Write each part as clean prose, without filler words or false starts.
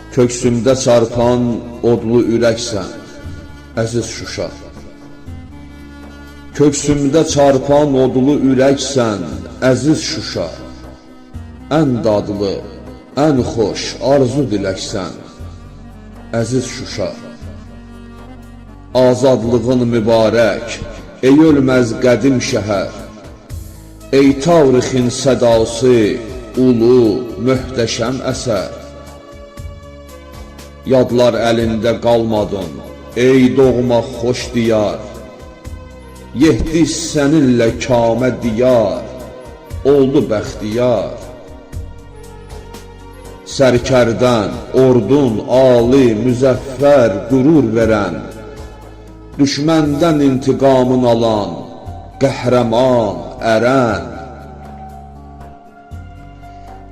Köksümdə çarpan odlu ürəksən, əziz Şuşa. Köksümdə çarpan odlu ürəksən, əziz Şuşa. Ən dadlı, ən xoş arzu diləksən, əziz Şuşa. Azadlığın mübarək, ey ölməz qədim şəhər. Ey tarixin sədası, ulu, möhtəşəm əsər. Yadlar əlində qalmadın, ey doğma xoş diyar. Yehdi səninlə kamə diyar, oldu bəxtiyar. Sərkərdən, ordun, ali, müzəffər, qürur verən, düşməndən intiqamın alan, qəhrəman, ərən.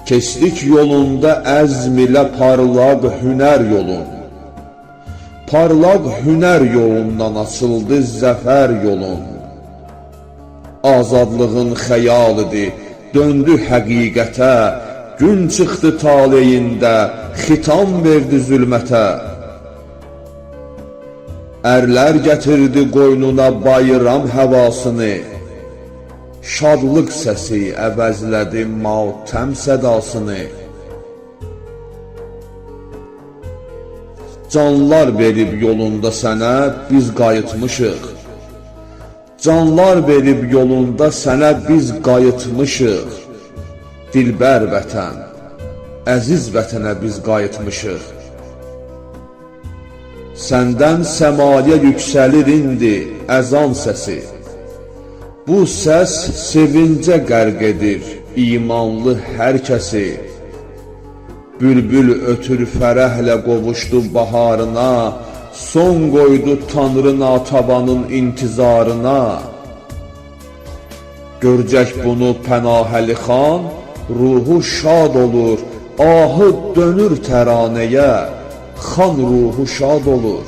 Keçdik yolunda əzm ilə parlaq hünər yolun. Parlaq hünər yolundan açıldı zəfər yolun. Azadlığın xəyalidir, döndü həqiqətə. Gün çıxdı taleyində, xitam verdi zülmətə. Ərlər gətirdi qoynuna bayram həvasını. Şadlıq səsi əvəzlədi matəm sədasını. Canlar verib yolunda sənə biz qayıtmışıq. Canlar verib yolunda sənə biz qayıtmışıq. Dilbər vətən, əziz vətənə biz qayıtmışıq. Səndən səmaya yüksəlir indi əzan səsi. Bu səs sevincə qərq edir imanlı hər kəsi. Bülbül ötür fərəhlə qovuşdu baharına, son qoydu Tanrı natavanın intizarına. Görcək bunu Pənahəli xan, ruhu şad olur, ahı dönür təranəyə, xan ruhu şad olur.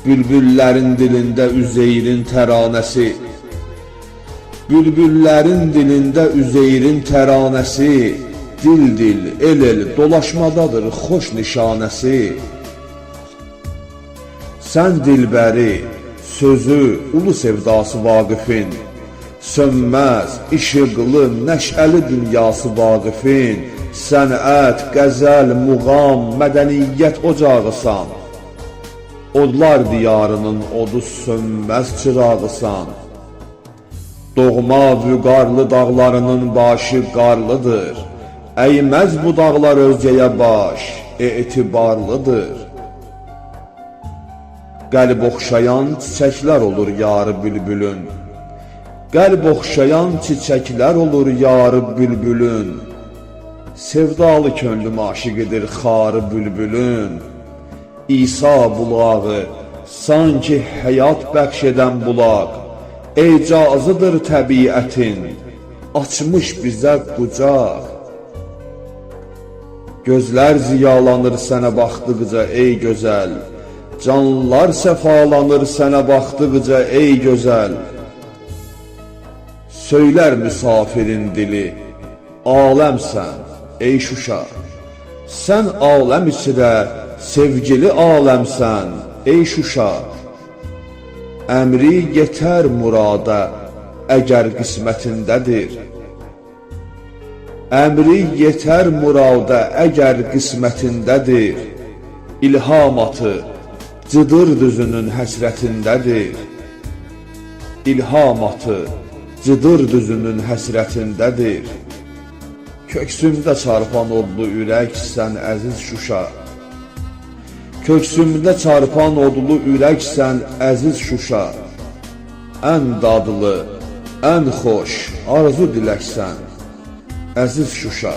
Bülbüllərin dilində Üzeyrin təranəsi, bülbüllərin dilində Üzeyrin təranəsi, dil-dil, el-el dolaşmadadır xoş nişanəsi. Sən dilbəri, sözü, ulu sevdası Vaqifin, sönməz, işıqlı, nəşəli dünyası Vaqifin, sənət, qəzəl, muğam, mədəniyyət ocağısan. Odlar diyarının odu sönməz çırağısan. Doğma vüqarlı dağlarının başı qarlıdır. Əyməz bu dağlar özgəyə baş, etibarlıdır. Qəlb oxşayan çiçəklər olur yarı bülbülün. Qəlb oxşayan çiçəklər olur yarı bülbülün. Sevdalı könlüm aşiqidir xarı bülbülün. İsa bulağı, sanki həyat bəxş edən bulaq, ecazıdır təbiətin, açmış bizə qucaq. Gözlər ziyalanır sənə baxdıqca ey gözəl, canlar səfalanır sənə baxdıqca ey gözəl. Söylər müsafirin dili, aləmsən ey Şuşa. Sən aləm içrə, sevgili aləmsən ey Şuşa. Əmri yetər murada, əgər qismətindədir. Əmri yetər murada, əgər qismətindədir. İlhamatı Cıdır düzünün həsrətindədir. İlhamatı Cıdır düzünün həsrətindədir. Köksümdə çarpan odlu ürək sən əziz Şuşa. Köksümdə çarpan odlu ürək sən əziz Şuşa. Ən dadlı, ən xoş arzu diləksən, əziz Şuşa.